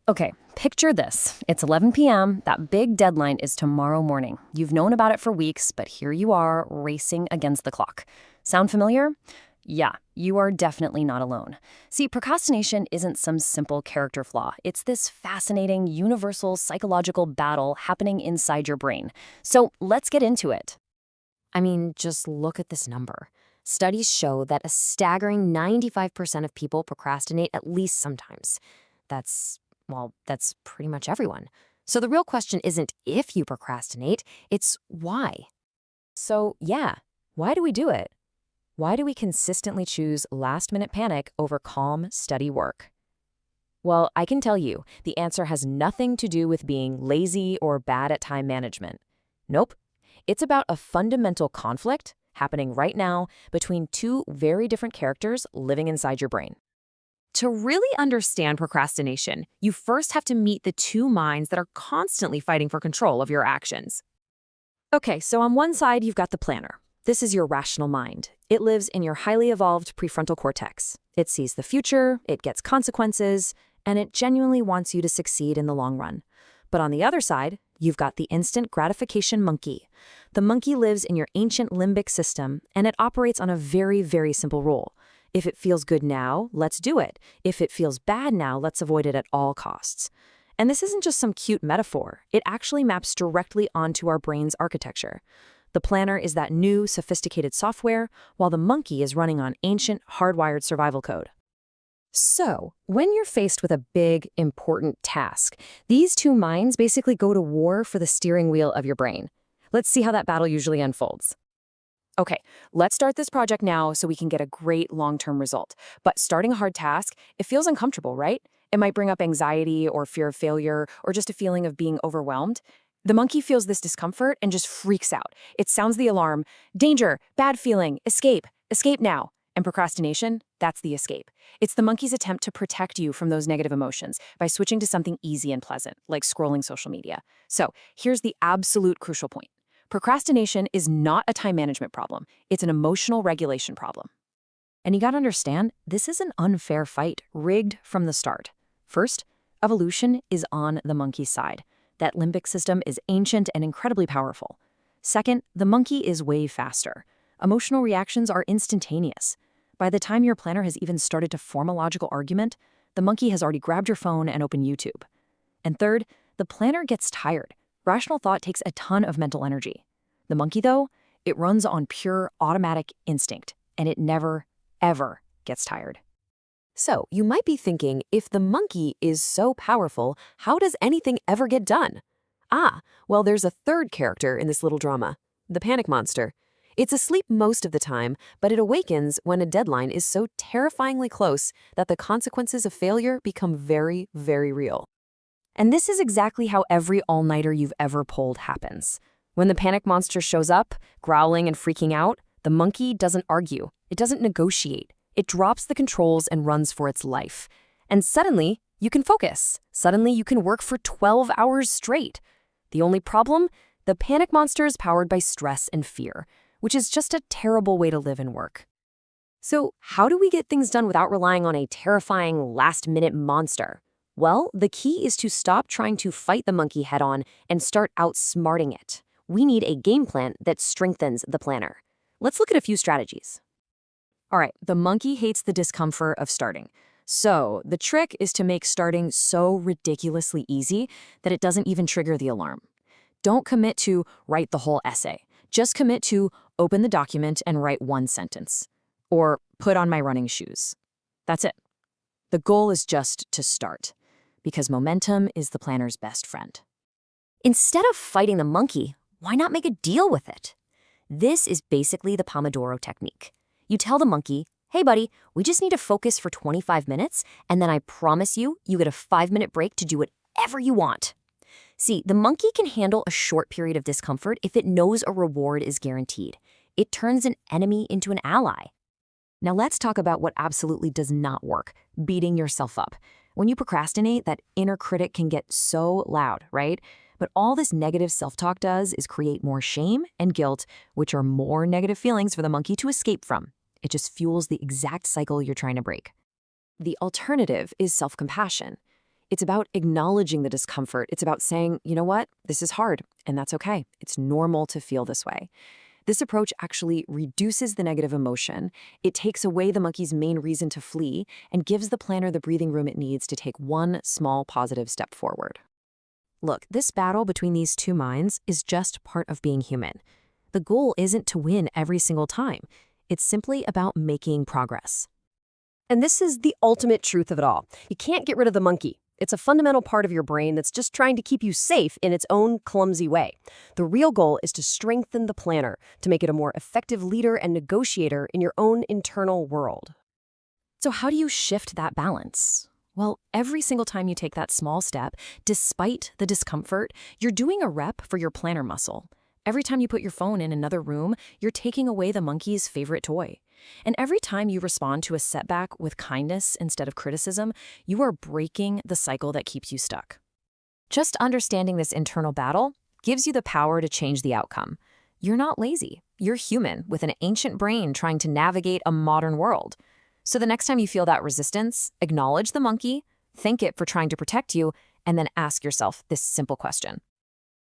Okay, picture this. It's 11 p.m. That big deadline is tomorrow morning. You've known about it for weeks, but here you are, racing against the clock. Sound familiar? Yeah, you are definitely not alone. See, procrastination isn't some simple character flaw. It's this fascinating, universal psychological battle happening inside your brain. So let's get into it. I mean, just look at this number. Studies show that a staggering 95% of people procrastinate at least sometimes. That's pretty much everyone. So the real question isn't if you procrastinate, it's why. So, yeah, why do we do it? Why do we consistently choose last-minute panic over calm, steady work? Well, I can tell you, the answer has nothing to do with being lazy or bad at time management. Nope. It's about a fundamental conflict happening right now between two very different characters living inside your brain. To really understand procrastination, you first have to meet the two minds that are constantly fighting for control of your actions. Okay, so on one side, you've got the planner. This is your rational mind. It lives in your highly evolved prefrontal cortex. It sees the future, it gets consequences, and it genuinely wants you to succeed in the long run. But on the other side, you've got the instant gratification monkey. The monkey lives in your ancient limbic system, and it operates on a very, very simple rule. If it feels good now, let's do it. If it feels bad now, let's avoid it at all costs. And this isn't just some cute metaphor. It actually maps directly onto our brain's architecture. The planner is that new, sophisticated software, while the monkey is running on ancient, hardwired survival code. So, when you're faced with a big, important task, these two minds basically go to war for the steering wheel of your brain. Let's see how that battle usually unfolds. Okay, let's start this project now so we can get a great long-term result. But starting a hard task, it feels uncomfortable, right? It might bring up anxiety or fear of failure or just a feeling of being overwhelmed. The monkey feels this discomfort and just freaks out. It sounds the alarm, danger, bad feeling, escape, escape now. And procrastination, that's the escape. It's the monkey's attempt to protect you from those negative emotions by switching to something easy and pleasant, like scrolling social media. So here's the absolute crucial point. Procrastination is not a time management problem. It's an emotional regulation problem. And you gotta understand, this is an unfair fight, rigged from the start. First, evolution is on the monkey's side. That limbic system is ancient and incredibly powerful. Second, the monkey is way faster. Emotional reactions are instantaneous. By the time your planner has even started to form a logical argument, the monkey has already grabbed your phone and opened YouTube. And third, the planner gets tired. Rational thought takes a ton of mental energy. The monkey, though, it runs on pure automatic instinct, and it never, ever gets tired. So, you might be thinking, if the monkey is so powerful, how does anything ever get done? Well, there's a third character in this little drama, the panic monster. It's asleep most of the time, but it awakens when a deadline is so terrifyingly close that the consequences of failure become very, very real. And this is exactly how every all-nighter you've ever pulled happens. When the panic monster shows up, growling and freaking out, the monkey doesn't argue. It doesn't negotiate. It drops the controls and runs for its life. And suddenly, you can focus. Suddenly, you can work for 12 hours straight. The only problem? The panic monster is powered by stress and fear, which is just a terrible way to live and work. So, how do we get things done without relying on a terrifying last-minute monster? Well, the key is to stop trying to fight the monkey head-on and start outsmarting it. We need a game plan that strengthens the planner. Let's look at a few strategies. All right, the monkey hates the discomfort of starting. So the trick is to make starting so ridiculously easy that it doesn't even trigger the alarm. Don't commit to write the whole essay. Just commit to open the document and write one sentence. Or put on my running shoes. That's it. The goal is just to start, because momentum is the planner's best friend. Instead of fighting the monkey, why not make a deal with it? This is basically the Pomodoro Technique. You tell the monkey, hey buddy, we just need to focus for 25 minutes, and then I promise you, you get a 5-minute break to do whatever you want. See, the monkey can handle a short period of discomfort if it knows a reward is guaranteed. It turns an enemy into an ally. Now let's talk about what absolutely does not work, beating yourself up. When you procrastinate, that inner critic can get so loud, right? But all this negative self-talk does is create more shame and guilt, which are more negative feelings for the monkey to escape from. It just fuels the exact cycle you're trying to break. The alternative is self-compassion. It's about acknowledging the discomfort. It's about saying, you know what, this is hard, and that's okay. It's normal to feel this way. This approach actually reduces the negative emotion. It takes away the monkey's main reason to flee and gives the planner the breathing room it needs to take one small positive step forward. Look, this battle between these two minds is just part of being human. The goal isn't to win every single time. It's simply about making progress. And this is the ultimate truth of it all. You can't get rid of the monkey. It's a fundamental part of your brain that's just trying to keep you safe in its own clumsy way. The real goal is to strengthen the planner, to make it a more effective leader and negotiator in your own internal world. So how do you shift that balance? Well, every single time you take that small step, despite the discomfort, you're doing a rep for your planner muscle. Every time you put your phone in another room, you're taking away the monkey's favorite toy. And every time you respond to a setback with kindness instead of criticism, you are breaking the cycle that keeps you stuck. Just understanding this internal battle gives you the power to change the outcome. You're not lazy. You're human with an ancient brain trying to navigate a modern world. So the next time you feel that resistance, acknowledge the monkey, thank it for trying to protect you, and then ask yourself this simple question.